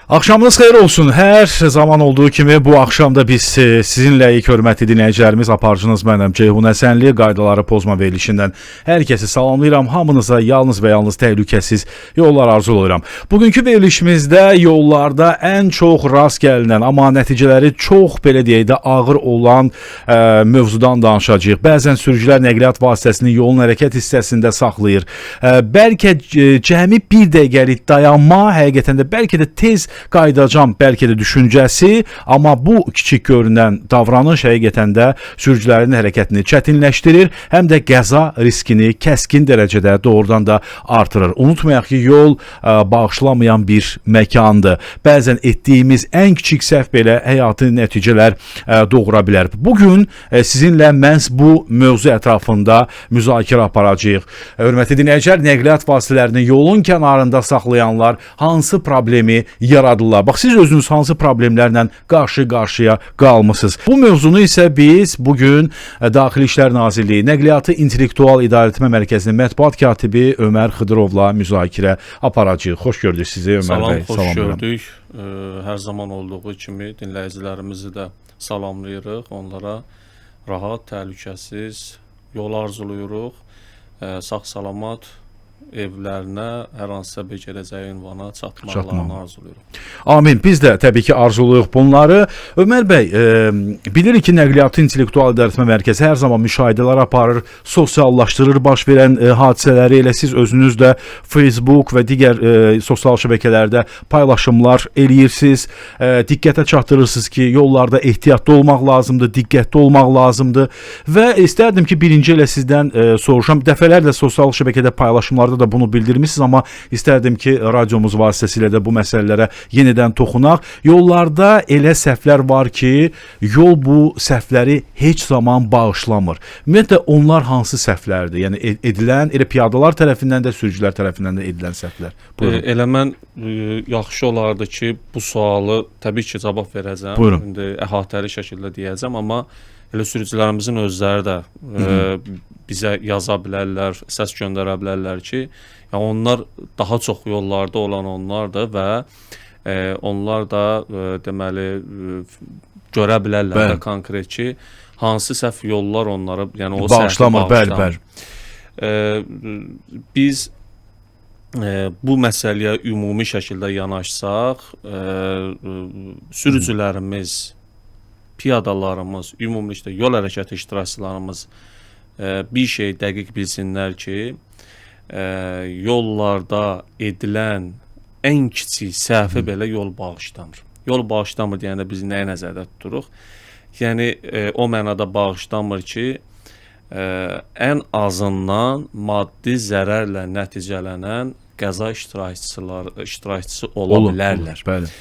Axşamınız xeyir olsun. Hər zaman olduğu kimi bu axşam da biz sizinləyik, hörmətli dinləyicilərimiz. Aparıcınız mənəm Ceyhun Həsənli. Qaydaları pozma verilişindən hər kəsi salamlayıram. Hamınıza yalnız və yalnız təhlükəsiz yollar arzulayıram. Bugünkü verilişimizdə yollarda ən çox rast gəlinən, amma nəticələri çox belə deyək də ağır olan mövzudan danışacağıq. Bəzən sürücülər nəqliyyat vasitəsini yolun hərəkət hissəsində saxlayır. Bəlkə cəmi bir dəqiqəlik dayanma, həqiqətən də bəlkə də tez qayıdacam bəlkə də düşüncəsi, amma bu kiçik görünən davranış həqiqətən də sürücülərin hərəkətini çətinləşdirir, həm də qəza riskini kəskin dərəcədə doğrudan da artırır. Unutmayaq ki, yol bağışlamayan bir məkandır. Bəzən etdiyimiz ən kiçik səhv belə həyati nəticələr doğura bilər. Bugün sizinlə məhz bu mövzu ətrafında müzakirə aparacağıq. Hörmətli dinləyicilər, nəqliyyat vasitələrini yolun kənarında saxlayanlar hansı problemi yaradırlar? Bax, siz özünüz hansı problemlərlə qarşı-qarşıya qalmısınız? Bu mövzunu isə biz bugün Daxili İşlər Nazirliyi Nəqliyyatı İntellektual İdarəetmə Mərkəzinin mətbuat katibi Ömər Xıdırovla müzakirə aparacağıq. Xoş gördük sizi Ömər bəy. Xoş gördük. Hər zaman olduğu kimi dinləyicilərimizi də salamlayırıq. Onlara rahat, təhlükəsiz yol arzuluyuruq. Sağ-salamat evlərinə, hər hansısa bir gedəcəyi ünvana çatmalarını arzuluyoruz. Amin. Biz də təbii ki arzuluyuq bunları. Ömər bəy, bilirik ki, Nəqliyyatı İntellektual İdarəetmə Mərkəzi hər zaman müşahidələr aparır, sosiallaşdırır baş verən hadisələri. Elə siz özünüz də Facebook və digər sosial şəbəkələrdə paylaşımlar eləyirsiniz. Diqqətə çatdırırsınız ki, yollarda ehtiyatlı olmaq lazımdır, diqqətli olmaq lazımdır. Və istərdim ki, birinci elə sizdən soruşam. Dəfələrlə sosial şəbəkədə paylaşımlarda da bunu bildirmişsiniz, amma istərdim ki, radiomuz vasitəsilə də bu məsələlərə yenidən toxunaq. Yollarda elə səhvlər var ki, yol bu səhvləri heç zaman bağışlamır. Ümumiyyətlə, onlar hansı səhvlərdir? Yəni, edilən, elə piyadalar tərəfindən də, sürücülər tərəfindən də edilən səhvlər. Elə mən yaxşı olardı ki, bu sualı təbii ki, cavab verəcəm. Buyurun. İndi əhatəli şəkildə deyəcəm, amma elə sürücülərimizin özləri də bizə yaza bilərlər, səs göndərə bilərlər ki, onlar daha çox yollarda olan onlardır və onlar da deməli görə bilərlər də konkret ki, hansı səhv yollar onları, yəni o bağışlamır, bəli. Biz bu məsələyə ümumi şəkildə yanaşsaq, sürücülərimiz, piyadalarımız, ümumilikdə yol hərəkəti iştirakçılarımız bir şey dəqiq bilsinlər ki, yollarda edilən ən kiçik səhvi belə yol bağışlamır. Yol bağışlamır deyəndə biz nəyə nəzərdə tuturuq? Yəni, o mənada bağışlamır ki, ən azından maddi zərərlə nəticələnən qəza iştirakçısı ola bilərlər. Bəli.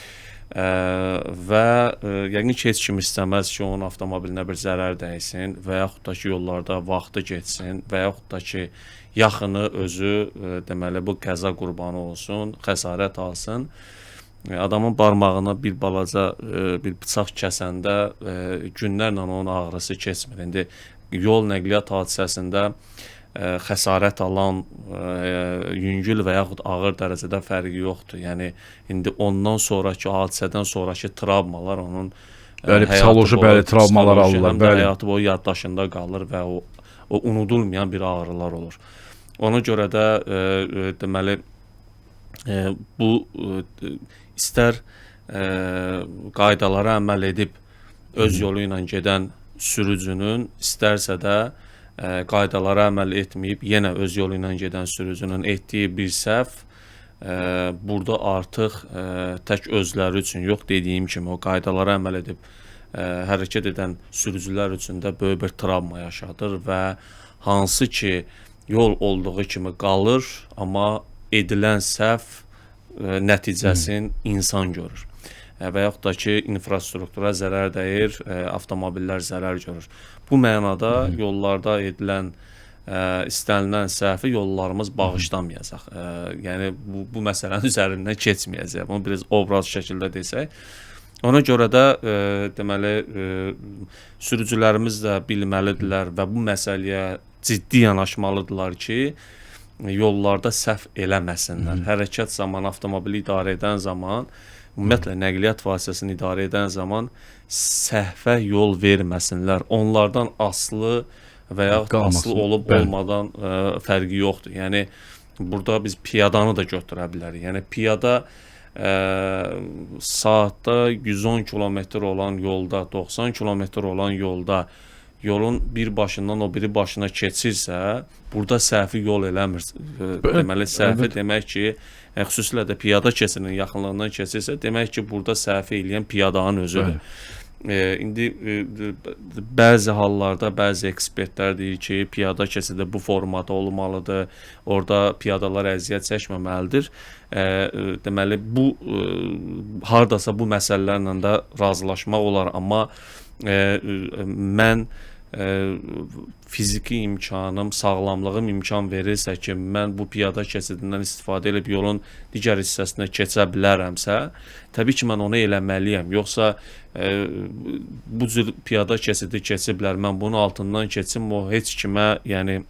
Və yəqin ki, heç kim istəməz ki, onun avtomobilinə bir zərər dəysin və yaxud da ki, yollarda vaxtı geçsin və yaxud da ki, yaxını özü deməli bu qəza qurbanı olsun, xəsarət alsın. Adamın barmağına bir balaca bir bıçaq kəsəndə günlərlə onun ağrısı keçmir. İndi yol nəqliyyat hadisəsində xəsarət alan yüngül və yaxud ağır dərəcədə fərqi yoxdur. Yəni, indi ondan sonraki hadisədən sonraki travmalar onun psixoloji travmalar alırlar. Həyatı boyu yaddaşında qalır və o unudulmayan bir ağrılar olur. Ona görə də deməli bu istər qaydalara əməl edib öz yolu ilə gedən sürücünün, istərsə də qaydalara əməl etməyib yenə öz yolu ilə gedən sürücünün etdiyi bir səhv burada artıq tək özləri üçün yox, dediyim kimi o qaydalara əməl edib hərəkət edən sürücülər üçün də böyük bir travma yaşadır və hansı ki yol olduğu kimi qalır, amma edilən səhv nəticəsini insan görür. Və yaxud da ki, infrastruktura zərər dəyir, avtomobillər zərər görür. Bu mənada yollarda edilən istənilən səhvi yollarımız bağışlamayacaq. Yəni, bu məsələnin üzərindən keçməyəcək. Bunu biraz obraz şəkildə desək. Ona görə də deməli, sürücülərimiz də bilməlidirlər və bu məsələyə ciddi yanaşmalıdırlar ki, yollarda səhv eləməsinlər. Hərəkət zamanı, avtomobili idarə edən zaman ümumiyyətlə nəqliyyat vasitəsini idarə edən zaman səhvə yol verməsinlər. Onlardan asılı və ya Qalmasın. asılı olub Bəli. olmadan fərqi yoxdur. Yəni burada biz piyadanı da götürə bilərik. Yəni piyada saatda 110 kilometr olan yolda, 90 kilometr olan yolda yolun bir başından o biri başına keçirsə, burada səhvi yol eləmir. Deməli, səhvi demək ki, xüsusilə də piyada keçidinin yaxınlığından keçirsə, demək ki, burada səhvi eləyən piyadanın özüdür. İndi bəzi hallarda bəzi ekspertlər deyir ki, piyada keçidi bu formada olmalıdır, orada piyadalar əziyyət çəkməməlidir. Deməli, bu hardasa bu məsələlərlə də razılaşmaq olar, amma mən fiziki imkanım, sağlamlığım imkan verirsə ki, mən bu piyada keçidindən istifadə edib yolun digər hissəsinə keçə bilərəmsə, təbii ki, mən onu eləməliyəm. Yoxsa bu cür piyada keçidi keçiblər, mən bunun altından keçim, o heç kimə, yəni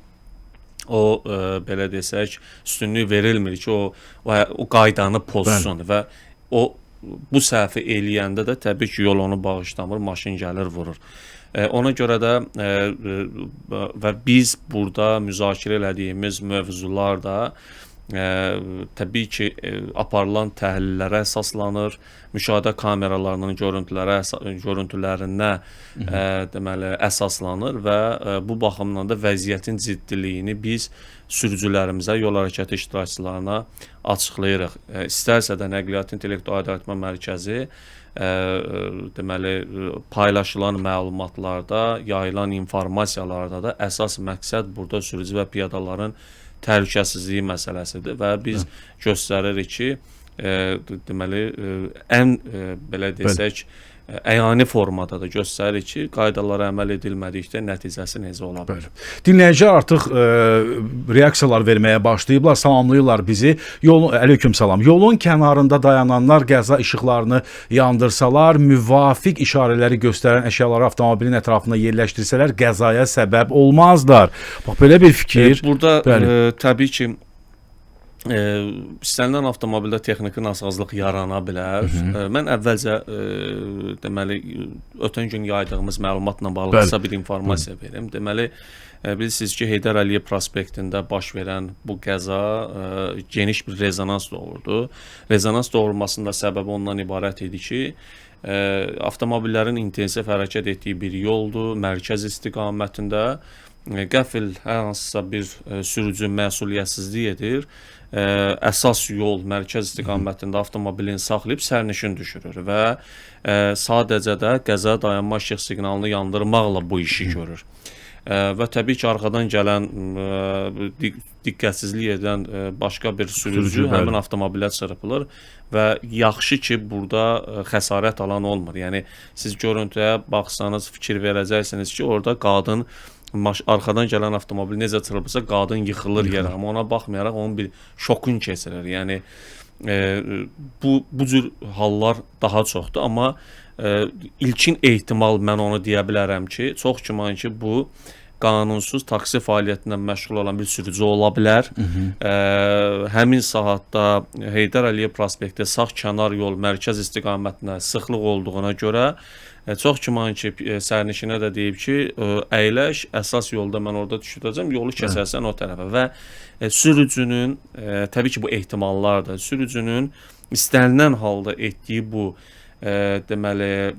o belə desək, üstünlük verilmir ki, o qaydanı pozsun və o bu səhvi eləyəndə də təbii ki, yol onu bağışlamır, maşın gəlir, vurur. Ona görə də və biz burada müzakirə elədiyimiz mövzular da təbii ki, aparılan təhlillərə əsaslanır, müşahidə kameralarının görüntülərinə deməli əsaslanır və bu baxımdan da vəziyyətin ciddiliyini biz sürücülərimizə, yol hərəkəti iştirakçılarına açıqlayırıq. İstərsə də Nəqliyyat İntellektual İdarəetmə Mərkəzi deməli paylaşılan məlumatlarda, yayılan informasiyalarda da əsas məqsəd burada sürücü və piyadaların təhlükəsizliyi məsələsidir və biz göstəririk ki, deməli ən belə desək əyani formada da göstərir ki, qaydalara əməl edilmədikdə nəticəsi necə ola bilər. Dinləyicilər artıq reaksiyalar verməyə başlayıblar, salamlayırlar bizi. Aleyküm salam. Yolun kənarında dayananlar qəza işıqlarını yandırsalar, müvafiq işarələri göstərən əşyaları avtomobilin ətrafına yerləşdirsələr, qəzaya səbəb olmazlar. Bax, belə bir fikir. Burada təbii ki, istənilən avtomobildə texniki nasazlıq yarana bilər. Mən əvvəlcə deməli ötən gün yaydığımız məlumatla bağlı qısa bir informasiya verim. Deməli bilirsiniz ki, Heydər Əliyev prospektində baş verən bu qəza geniş bir rezonans doğurdu. Rezonans doğurmasında səbəbi ondan ibarət idi ki, avtomobillərin intensiv hərəkət etdiyi bir yoldur, mərkəz istiqamətində qəfil hər hansısa bir sürücü məsuliyyətsizlik edir. Əsas yol mərkəz istiqamətində avtomobilini saxlayıb sərnişin düşürür və sadəcə də qəza dayanma işıq siqnalını yandırmaqla bu işi görür. Və təbii ki, arxadan gələn diqqətsizlik edən başqa bir sürücü həmin avtomobilə çırpılır və yaxşı ki, burada xəsarət alan olmur. Yəni, siz görüntüyə baxsanız fikir verəcəksiniz ki, orada qadın arxadan gələn avtomobil necə çırpılsa qadın yıxılır yerə, amma ona baxmayaraq onun bir şokun keçirir. Yəni bu cür hallar daha çoxdur, amma ilkin ehtimal mən onu deyə bilərəm ki, çox güman ki, bu qanunsuz taksi fəaliyyətindən məşğul olan bir sürücü ola bilər. Həmin saatda Heydər Əliyev prospekti sağ kənar yol mərkəz istiqamətinə sıxlıq olduğuna görə çox güman ki, sərnişinə də deyib ki, əyləş, əsas yolda mən orada düşürəcəm, yolu keçərsən o tərəfə və sürücünün, təbii ki, bu ehtimallardır, sürücünün istənilən halda etdiyi bu deməli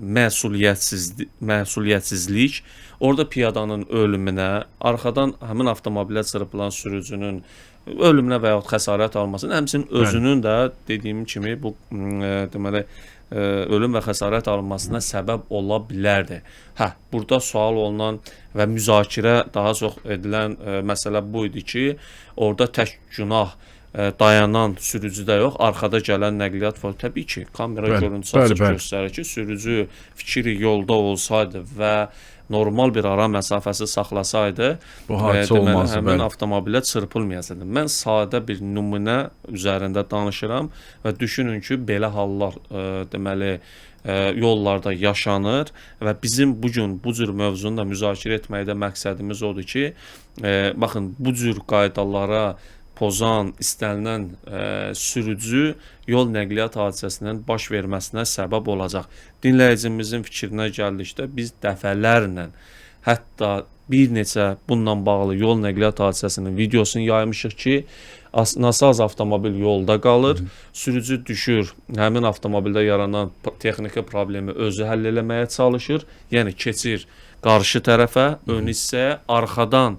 məsuliyyətsizlik orada piyadanın ölümünə, arxadan həmin avtomobilə çırpılan sürücünün ölümünə və yaxud xəsarət almasının, həmçinin özünün də dediyim kimi bu deməli ölüm və xəsarət alınmasına səbəb ola bilərdi. Burada sual olunan və müzakirə daha çox edilən məsələ bu idi ki, orada tək günah dayanan sürücü də yox, arxada gələn nəqliyyat var. Təbii ki, kamera görüntüsü açıq göstərir ki, sürücü fikri yolda olsaydı və normal bir ara məsafəsi saxlasaydı, həmin avtomobilə çırpılmayasaydı. Mən sadə bir nümunə üzərində danışıram və düşünün ki, belə hallar deməli yollarda yaşanır və bizim bugün bu cür mövzunu da müzakirə etməkdə məqsədimiz odur ki, baxın, bu cür qaydalara pozan, istənilən sürücü yol nəqliyyat hadisəsinin baş verməsinə səbəb olacaq. Dinləyicimizin fikrinə gəldikdə biz dəfələrlə, hətta bir neçə bununla bağlı yol nəqliyyat hadisəsinin videosunu yaymışıq ki, nasaz avtomobil yolda qalır, sürücü düşür, həmin avtomobildə yaranan texniki problemi özü həll eləməyə çalışır, yəni keçir qarşı tərəfə, ön hissəyə, arxadan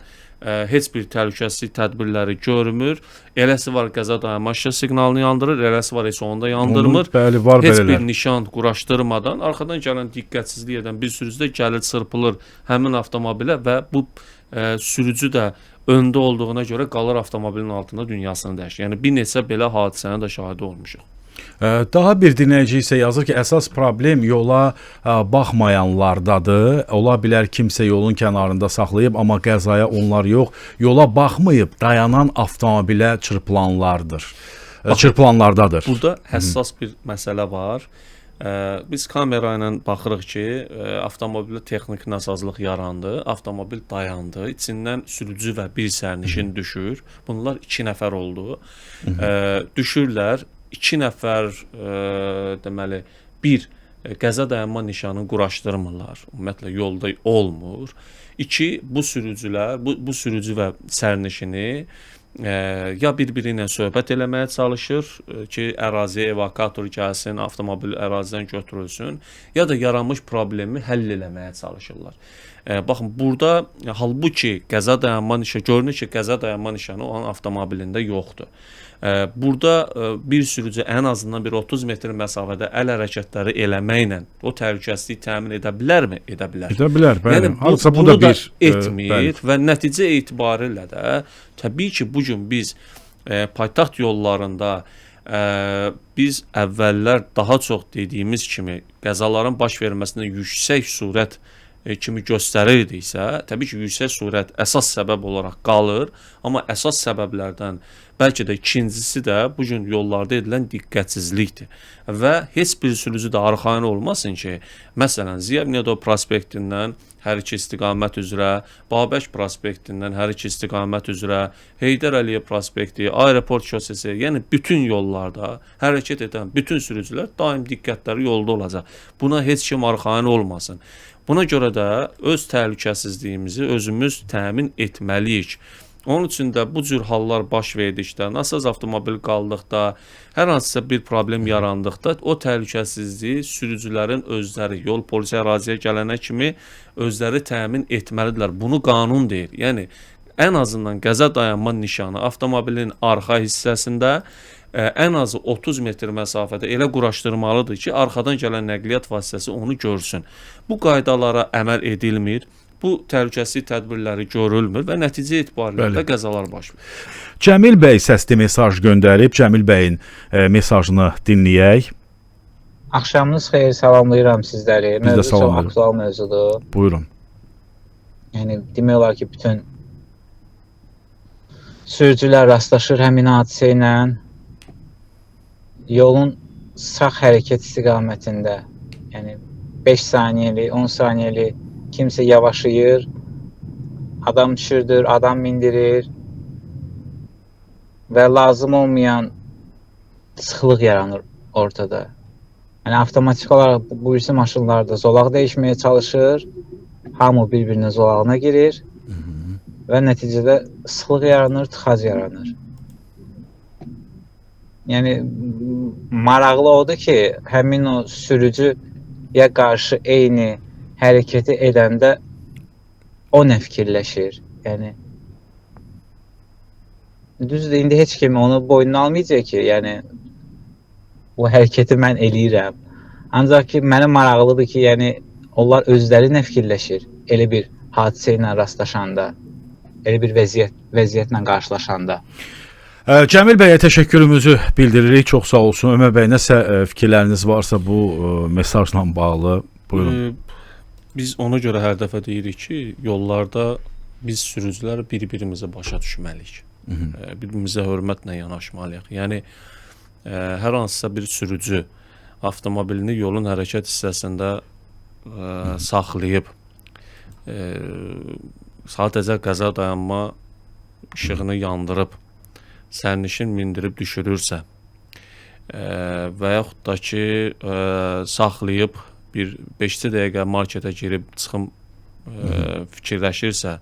heç bir təhlükəsizlik tədbirləri görmür. Eləsi var qəza dayanma işarə siqnalını yandırır, eləsi var heç onu da yandırmır. Bəli, var heç belələr. bir nişan quraşdırmadan arxadan gələn diqqətsizlik edən bir sürücü də gəlir çırpılır həmin avtomobilə və bu sürücü də öndə olduğuna görə qalır avtomobilin altında dünyasını dəyişir. Yəni bir neçə belə hadisənin də şahidi olmuşuq. Daha bir dinləyici isə yazır ki, əsas problem yola baxmayanlardadır. Ola bilər kimsə yolun kənarında saxlayıb, amma qəzaya onlar yox, yola baxmayıb dayanan avtomobilə çırpılanlardadır. Burada həssas bir məsələ var. Biz kamera ilə baxırıq ki, avtomobildə texniki nasazlıq yarandı, avtomobil dayandı, içindən sürücü və bir sərnişin düşür. Bunlar 2 nəfər oldu. Düşürlər, 2 nəfər deməli bir qəza dayanma nişanını quraşdırmırlar. Ümumiyyətlə yolda olmur. 2 bu sürücülər, bu sürücü və sərnişini ya bir-biri ilə söhbət eləməyə çalışır ki, əraziyə evakuator gəlsin, avtomobil ərazidən götürülsün, ya da yaranmış problemi həll eləməyə çalışırlar. Baxın, burada halbuki qəza dayanma nişanı, görünür ki, qəza dayanma nişanı o an avtomobilində yoxdur. Burada bir sürücü ən azından bir 30 metr məsafədə əl hərəkətləri eləməklə o təhlükəsizliyi təmin edə bilərmi? Edə bilər. Edə bilər, bəli. Yəni, bunu da etmir və nəticə etibarilə də təbii ki, bugün biz paytaxt yollarında biz əvvəllər daha çox dediyimiz kimi qəzaların baş verməsində yüksək sürət kimi göstərirdiksə, təbii ki, yüksək sürət əsas səbəb olaraq qalır, amma əsas səbəblərdən bəlkə də ikincisi də bu gün yollarda edilən diqqətsizlikdir. Və heç bir sürücü də arxayın olmasın ki, məsələn, Ziya Bünyadov prospektindən hər iki istiqamət üzrə, Babək prospektindən hər iki istiqamət üzrə, Heydər Əliyev prospekti, Aeroport şosesi, yəni bütün yollarda hərəkət edən bütün sürücülər daim diqqətləri yolda olacaq. Buna heç kim arxayın olmasın. Buna görə də öz təhlükəsizliyimizi özümüz təmin etməliyik. Onun üçün də bu cür hallar baş verdikdə, nasaz avtomobil qaldıqda, hər hansısa bir problem yarandıqda o təhlükəsizliyi sürücülərin özləri, yol polisi əraziyə gələnə kimi özləri təmin etməlidirlər. Bunu qanun deyir. Yəni, ən azından qəza dayanma nişanı avtomobilin arxa hissəsində ən azı 30 metr məsafədə elə quraşdırmalıdır ki, arxadan gələn nəqliyyat vasitəsi onu görsün. Bu qaydalara əməl edilmir. Bu təhlükəsizlik tədbirləri görülmür və nəticə etibarilə də qəzalar baş verir. Cəmil bəy səsli mesaj göndərib. Cəmil bəyin mesajını dinləyək. Axşamınız xeyir, salamlayıram sizləri. Biz də salamlayırıq. Çox aktual mövzudur. Buyurun. Yəni demək olar ki, bütün sürücülər rastlaşır həmin hadisə ilə. Yolun sağ hərəkət istiqamətində, yəni 5 saniyəlik, 10 saniyəlik kimsə yavaşıyır, adam düşürdür, adam mindirir və lazım olmayan sıxlıq yaranır ortada. Yəni avtomatik olaraq bu birisi maşınlarda zolaq dəyişməyə çalışır, hamı bir-birinin zolağına girir və nəticədə sıxlıq yaranır, tıxac yaranır. Yəni maraqlı odur ki, həmin o sürücüyə qarşı eyni hərəkəti edəndə o nə fikirləşir? Yəni düzdür, indi heç kim onu boynuna almayacaq ki, yəni bu hərəkəti mən eləyirəm. Ancaq ki, mənə maraqlıdır ki, yəni onlar özləri nə fikirləşir elə bir hadisə ilə rastlaşanda, elə bir vəziyyətlə qarşılaşanda. Cəmil bəyə təşəkkürümüzü bildiririk. Çox sağ olsun. Ömər bəy, nəsə fikirləriniz varsa bu mesajla bağlı buyurun. Biz ona görə hər dəfə deyirik ki, yollarda biz sürücülər bir-birimizi başa düşməliyik. Bir-birimizə hörmətlə yanaşmalıyıq. Yəni, hər hansısa bir sürücü avtomobilini yolun hərəkət hissəsində saxlayıb, sadəcə qəza dayanma işığını yandırıb sərnişin mindirib düşürürsə və yaxud da ki, saxlayıb bir 5 dəqiqə marketə girib çıxım fikirləşirsə,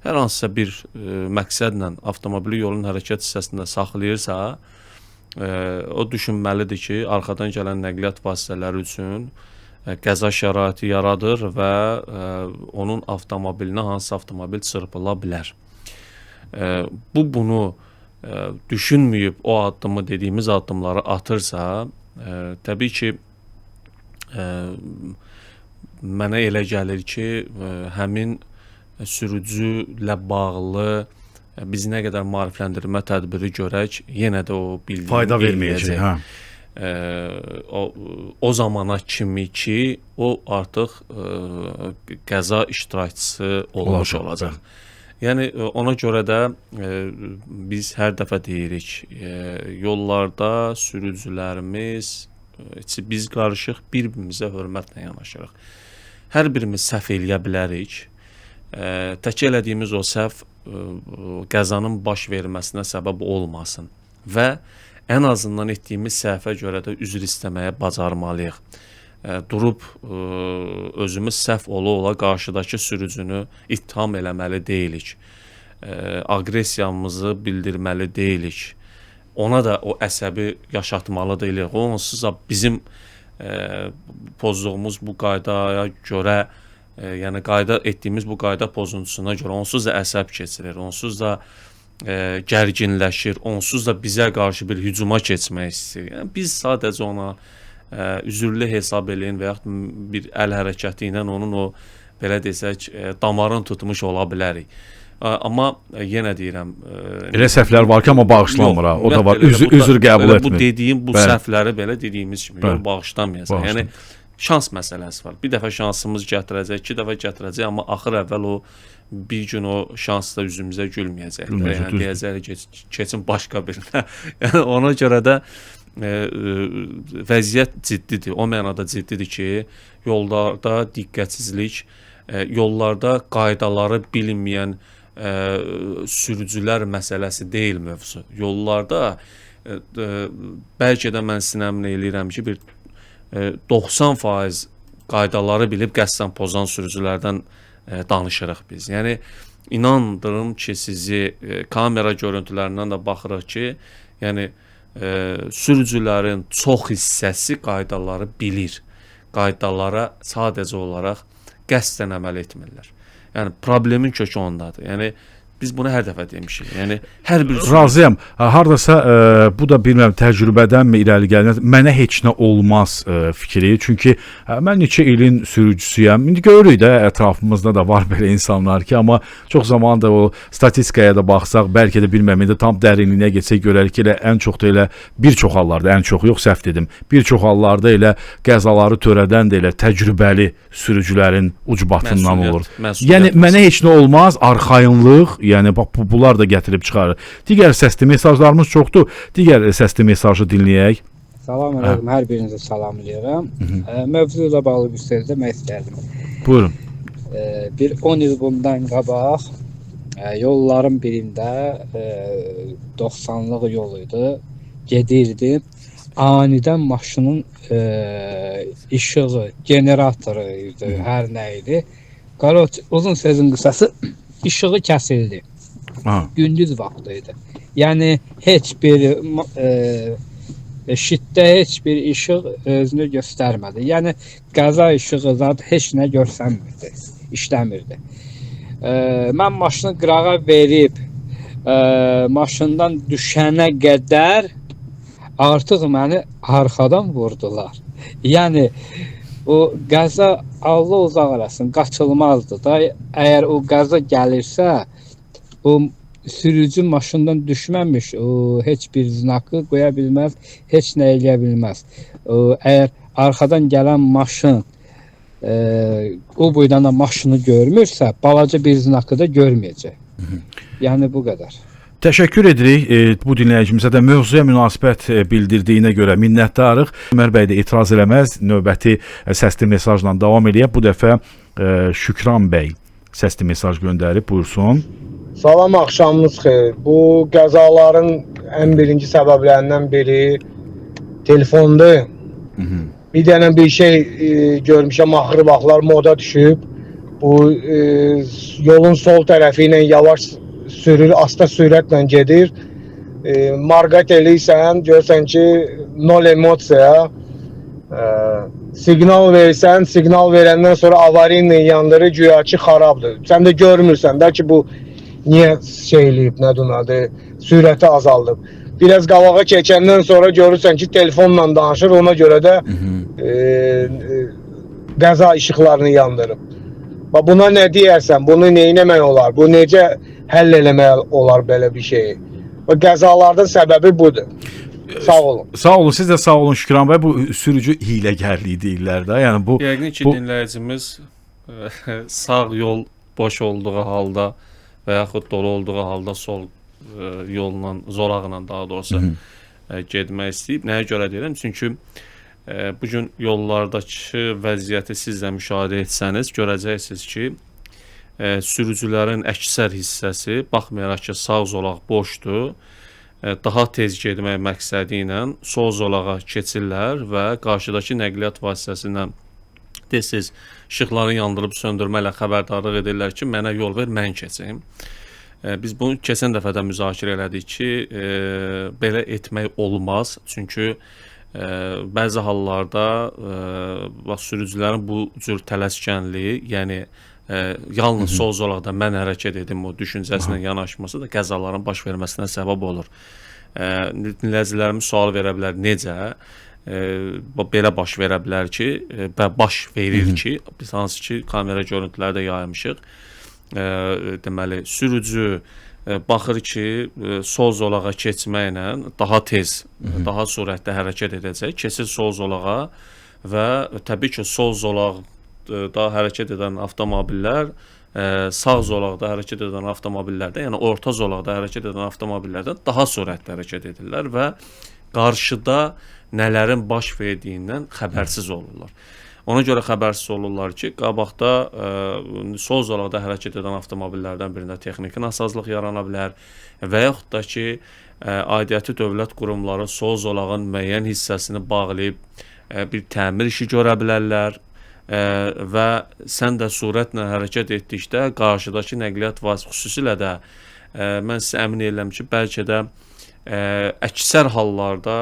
hər hansısa bir məqsədlə avtomobili yolun hərəkət hissəsində saxlayırsa, o düşünməlidir ki, arxadan gələn nəqliyyat vasitələri üçün qəza şəraiti yaradır və onun avtomobilinə hansısa avtomobil çırpıla bilər. Bunu düşünməyib o addımı, dediyimiz addımları atırsa, təbii ki, mənə elə gəlir ki, həmin sürücülə bağlı biz nə qədər maarifləndirmə tədbiri görək, yenə də o bildiyi Fayda verməyəcək. Hə. O zamana kimi ki, o artıq qəza iştirakçısı olmuş olacaq. Yəni, ona görə də biz hər dəfə deyirik, yollarda sürücülərimiz, biz qarışıq, bir-birimizə hörmətlə yanaşırıq. Hər birimiz səhv eləyə bilərik. Tək elədiyimiz o səhv qəzanın baş verməsinə səbəb olmasın və ən azından etdiyimiz səhvə görə də üzr istəməyə bacarmalıyıq. Durub özümüz səhv ola qarşıdakı sürücünü ittiham eləməli deyilik. Aqressiyamızı bildirməli deyilik. Ona da o əsəbi yaşatmalı deyilik. Onsuz da bizim pozduğumuz bu qaydaya görə, yəni qayda etdiyimiz bu qayda pozuntusuna görə onsuz da əsəb keçirir, onsuz da gərginləşir, onsuz da bizə qarşı bir hücuma keçmək istəyir. Yəni, biz sadəcə ona üzürlü hesab eləyin və yaxud bir əl hərəkəti ilə onun o, belə desək, damarını tutmuş ola bilərik. Amma yenə deyirəm... Elə səhvlər var ki, amma bağışlanmır. O da var, üzr qəbul etmir. Bu dediyim, bu səhvləri belə dediyimiz kimi bağışlanmayacaq. Yəni, şans məsələsi var. Bir dəfə şansımız gətirəcək, 2 dəfə gətirəcək, amma axır əvvəl o bir gün o şans da üzümüzə gülməyəcək. Yəni, deyəcək, keçin başqa birinə. Yəni, ona görə də vəziyyət ciddidir. O mənada ciddidir ki, yollarda diqqətsizlik, yollarda qaydaları bilinməyən sürücülər məsələsi deyil mövzu. Yollarda bəlkə də mən sinəmin eləyirəm ki, bir 90% qaydaları bilib qəsdən pozan sürücülərdən danışırıq biz. Yəni, inandırım ki, sizi kamera görüntülərindən də baxırıq ki, yəni, sürücülərin çox hissəsi qaydaları bilir. Qaydalara sadəcə olaraq qəsdən əməl etmirlər. Yəni, problemin kökü ondadır. Yəni, biz bunu hər dəfə demişik. Yəni, hər bir... Razıyam. Hardasa bu da bilmirəm təcrübədənmi irəli gəlir. Mənə heç nə olmaz fikri. Çünki mən neçə ilin sürücüsüyəm. İndi görürük də ətrafımızda da var belə insanlar ki, amma çox zaman da o statistikaya da baxsaq, bəlkə də bilmirəm, indi tam dərinliyinə geçsək görərik ki, elə ən çox da elə bir çox hallarda, ən çox yox səhv dedim. Bir çox hallarda elə qəzaları törədən də elə təcrübəli sürücülərin ucbatından olur. Yəni mənə heç nə olmaz, arxayınlıq. Yəni bunlar da gətirib çıxarır. Digər səsli mesajlarımız çoxdur. Digər səsli mesajı dinləyək. Salam əleykum, hər birinizə salam eləyirəm. Mövzu ilə bağlı bir söz demək istərdim. Buyurun. Bir 10 il bundan qabaq yolların birində 90-lıq yol idi. Gedirdim. Anidən maşının işığı, generatoru idi, hər nə idi. Uzun sözün qısası işığı kəsildi. Gündüz vaxtı idi. Yəni heç bir şitdə heç bir işıq özünü göstərmədi. Yəni qəza işığı zat heç nə görsənmirdi, işləmirdi. Mən maşını qırağa verib maşından düşənə qədər artıq məni arxadan vurdular. Yəni o qəza Allah uzaq eləsin, qaçılmazdı da. Əgər o qəza gəlirsə, o sürücü maşından düşməmiş, o heç bir znakı qoya bilməz, heç nə eləyə bilməz. Əgər arxadan gələn maşın o boydan da maşını görmürsə, balaca bir znakı da görməyəcək. Yəni bu qədər. Təşəkkür edirik bu dinləyicimizə də mövzuya münasibət bildirdiyinə görə minnətdarıq. Ömər bəy də etiraz eləməz, növbəti səsli mesajla davam edək. Bu dəfə Şükran bəy səsli mesaj göndərib, buyursun. Salam, axşamınız xeyir. Bu qəzaların ən birinci səbəblərindən biri telefondur. Bir dənə bir şey görmüşəm, axırı vaxtlar moda düşüb. Bu yolun sol tərəfi ilə yavaş sürür, asta sürətlə gedir. Marqat eləyirsən, görsən ki, nol emosiya. Siqnal verirsən, siqnal verəndən sonra avarinlə yandırır, güya ki, xarabdır. Sən də görmürsən də ki, bu niyə şey eləyib, nədir adı, sürəti azaldıb. Biraz qabağa keçəndən sonra görürsən ki, telefonla danışır, ona görə də qəza işıqlarını yandırıb. Buna nə deyərsən, bunu nə etmək olar, bu necə həll eləmək olar belə bir şeyi. Qəzalardan səbəbi budur. Sağ olun. Sağ olun, siz də sağ olun Şükran bəy. Bu sürücü hiyləgərliyi deyirlər də. Yəni bu Yəqin ki, dinləyicimiz sağ yol boş olduğu halda və yaxud dolu olduğu halda sol yolla, zolaqla daha doğrusu getmək istəyib. Nəyə görə deyirəm? Çünki bu gün yollardakı vəziyyəti siz də müşahidə etsəniz, görəcəksiniz ki, sürücülərin əksər hissəsi, baxmayaraq ki, sağ zolaq boşdur, daha tez getmək məqsədi ilə sol zolağa keçirlər və qarşıdakı nəqliyyat vasitəsindən tez-tez işıqları yandırıb söndürməklə xəbərdarlıq edirlər ki, mənə yol ver, mən keçim. Biz bunu keçən dəfə də müzakirə elədik ki, belə etmək olmaz. Çünki bəzi hallarda sürücülərin bu cür tələskənliyi, yəni yalnız sol zolaqda mən hərəkət edim o düşüncəsinə yanaşması da qəzaların baş verməsinə səbəb olur. Dinləyicilərimiz sual verə bilər, necə? Belə baş verə bilər ki, və baş verir ki, biz hansı ki, kamera görüntüləri də yaymışıq. Deməli, sürücü baxır ki, sol zolağa keçməklə daha tez, daha sürətli hərəkət edəcək, keçir sol zolağa və təbii ki, sol zolaqda hərəkət edən avtomobillər sağ zolaqda hərəkət edən avtomobillərdən, yəni orta zolaqda hərəkət edən avtomobillərdən daha sürətli hərəkət edirlər və qarşıda nələrin baş verdiyindən xəbərsiz olurlar. Ona görə xəbərsiz olurlar ki, qabaqda sol zolaqda hərəkət edən avtomobillərdən birində texniki nasazlıq yarana bilər və yaxud da ki, aidiyyəti dövlət qurumları sol zolağın müəyyən hissəsini bağlayıb bir təmir işi görə bilərlər və sən də sürətlə hərəkət etdikdə qarşıdakı nəqliyyat vasitəsi xüsusilə də mən sizə əmin edirəm ki, bəlkə də əksər hallarda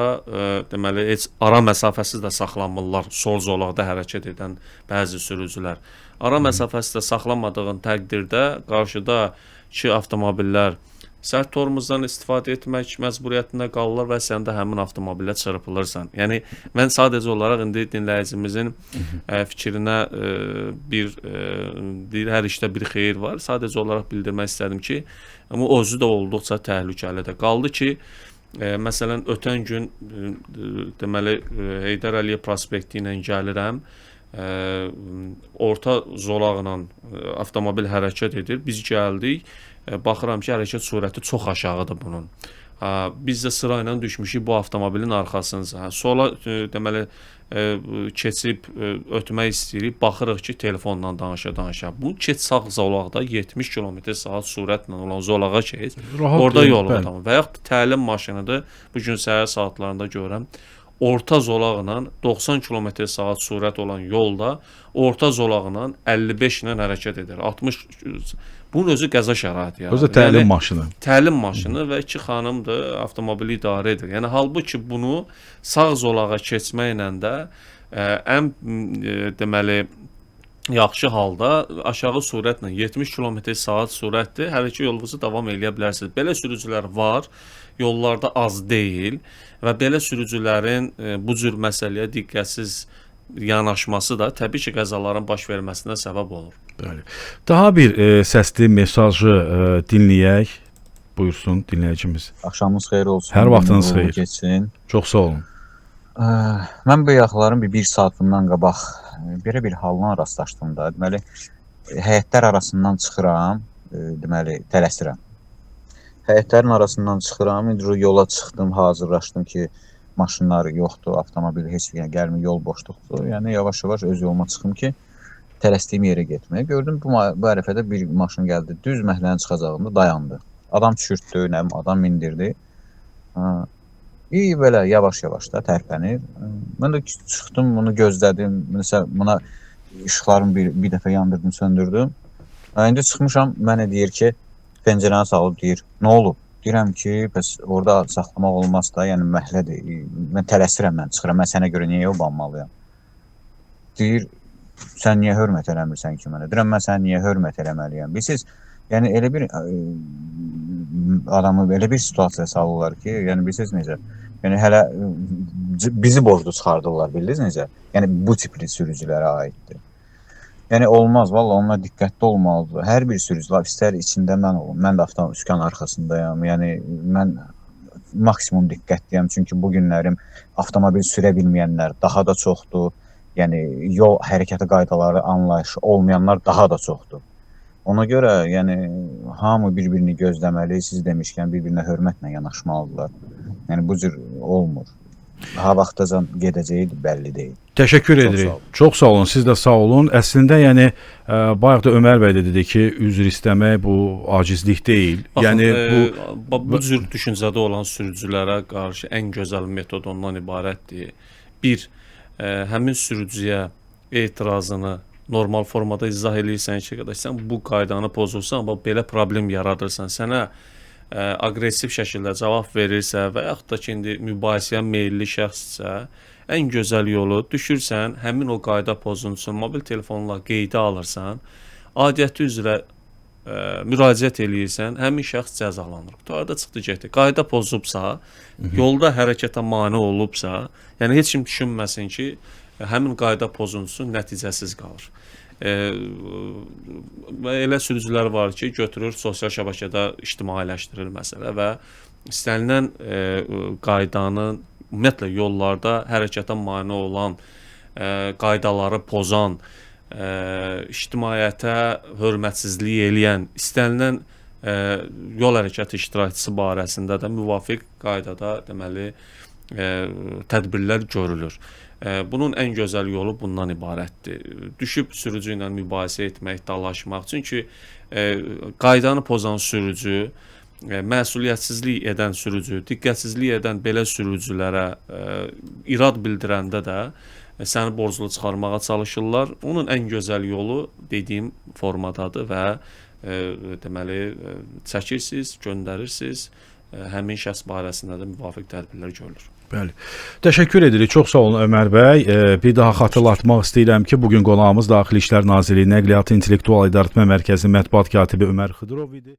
deməli heç ara məsafəsiz də saxlanmırlar sol zolaqda hərəkət edən bəzi sürücülər. Ara məsafəsi də saxlamadığın təqdirdə qarşıdakı avtomobillər sərt tormozdan istifadə etmək məcburiyyətində qalırlar və sən də həmin avtomobilə çırpılırsan. Yəni mən sadəcə olaraq indi dinləyicimizin fikrinə deyir, hər işdə bir xeyir var. Sadəcə olaraq bildirmək istədim ki, amma özü də olduqca təhlükəlidir. Qaldı ki, məsələn, ötən gün deməli Heydər Əliyev prospekti ilə gəlirəm. Orta zolaqla avtomobil hərəkət edir. Biz gəldik. Baxıram ki, hərəkət sürəti çox aşağıdır bunun. Biz də sıra ilə düşmüşük bu avtomobilin arxasınca. Sola deməli keçib ötmək istəyirik. Baxırıq ki, telefonla danışa-danışa. Bu keç sağ zolaqda 70 km/saat sürətlə olan zolağa keç. Orada yolu var. Və yaxud təlim maşınıdır. Bu gün səhər saatlarında görürəm. Orta zolaqla 90 km/saat sürət olan yolda orta zolaqla 55 ilə hərəkət edir. 60. Bunun özü qəza şəraiti. Özü təlim maşını. Təlim maşını və 2 xanımdır, avtomobili idarə edir. Yəni halbuki bunu sağ zolağa keçməklə də ən deməli yaxşı halda aşağı sürətlə 70 km/saat sürətli hərəkət yolunuzu davam edə bilərsiniz. Belə sürücülər var, yollarda az deyil və belə sürücülərin bu cür məsələyə diqqətsiz yanaşması da təbii ki, qəzaların baş verməsinə səbəb olur. Bəli. Daha bir səsli mesajı dinləyək. Buyursun dinləyicimiz. Axşamınız xeyir olsun. Hər vaxtınız xeyir. Geçsin. Çox sağ olun. Mən bu yaxların bir saat bundan qabaq belə bir halına rastlaşdım da. Deməli, həyətlər arasından çıxıram, deməli, tələsirəm. Həyətlərin arasından çıxıram, yola çıxdım, hazırlaşdım ki, maşınlar yoxdur, avtomobil heç bir gəlmir, yol boşluqdur. Yəni yavaş-yavaş öz yoluma çıxım ki, tələsdiyim yerə getməyə. Gördüm bu ərəfədə bir maşın gəldi, düz məhəllənin çıxacağında dayandı. Adam düşürtdü, adam mindirdi. Ha, İyi belə yavaş-yavaş da tərpənir. Mən də çıxdım, bunu gözlədim. Məsələn, buna işıqlarımı bir dəfə yandırdım, söndürdüm. İndi çıxmışam, mənə deyir ki, pəncərəni salıb deyir, nə olub? Deyirəm ki, bəs orada saxlamaq olmaz da, yəni məhlədir. Mən tələsirəm, mən çıxıram, mən sənə görə niyə yobanmalıyam? Deyir, sən niyə hörmət eləmirsən ki mənə? Deyirəm, mən sənə niyə hörmət eləməliyəm? Bilirsiniz, yəni elə bir adamı elə bir situasiyaya salırlar ki, yəni bilirsiniz necə? Yəni hələ bizi borclu çıxardırlar, bildiniz necə? Yəni bu tipli sürücülərə aiddir. Yəni olmaz, valla onlar diqqətli olmalıdır. Hər bir sürücülər istər içində mən olum. Mən də avtomobil arxasındayam. Yəni mən maksimum diqqətliyəm, çünki bu günlərim avtomobil sürə bilməyənlər daha da çoxdur. Yəni yol hərəkəti qaydaları anlayışı olmayanlar daha da çoxdur. Ona görə yəni hamı bir-birini gözləməli, siz demişkən bir-birinə hörmətlə yanaşmalıdırlar. Yəni bu cür olmur. Ha vaxtacan gedəcəyi bəlli deyil. Təşəkkür Çox edirik. sağ olun. Çox sağ olun. Siz də sağ olun. Əslində yəni bayaq da Ömər bəy də dedi ki, üzr istəmək bu acizlik deyil. Baxın, Yəni bu cür düşüncədə olan sürücülərə qarşı ən gözəl metod ondan ibarətdir. Bir, həmin sürücüyə etirazını normal formada izah eləyirsən ki, qardaş, sən bu qaydanı pozursan, amma belə problem yaradırsan, sənə aqressiv şəkildə cavab verirsə və yaxud da ki, indi mübahisəyə meylli şəxssə, ən gözəl yolu düşürsən, həmin o qayda pozuntusunu mobil telefonla qeydə alırsan, adiyyəti üzrə müraciət eləyirsən, həmin şəxs cəzalanır. Qutarda çıxdı getdi. Qayda pozubsa, yolda hərəkətə mane olubsa, yəni heç kim düşünməsin ki, həmin qayda pozuntusu nəticəsiz qalır. Və elə sürücülər var ki, götürür sosial şəbəkədə ictimailəşdirir məsələ və istənilən qaydanın ümumiyyətlə yollarda hərəkətə mane olan, qaydaları pozan, ictimaiyyətə hörmətsizlik eləyən, istənilən yol hərəkəti iştirakçısı barəsində də müvafiq qaydada deməli tədbirlər görülür. Bunun ən gözəl yolu bundan ibarətdir. Düşüb sürücü ilə mübahisə etmək, dalaşmaq. Çünki qaydanı pozan sürücü, məsuliyyətsizlik edən sürücü, diqqətsizlik edən belə sürücülərə irad bildirəndə də səni borclu çıxarmağa çalışırlar. Onun ən gözəl yolu dediyim formadadır və deməli çəkirsiniz, göndərirsiniz. Həmin şəxs barəsində də müvafiq tədbirlər görülür. Bəli. Təşəkkür edirik. Çox sağ olun Ömər bəy. Bir daha xatırlatmaq istəyirəm ki, bugün qonağımız Daxili İşlər Nazirliyi Nəqliyyat İntellektual İdarəetmə Mərkəzi mətbuat katibi Ömər Xıdırov idi.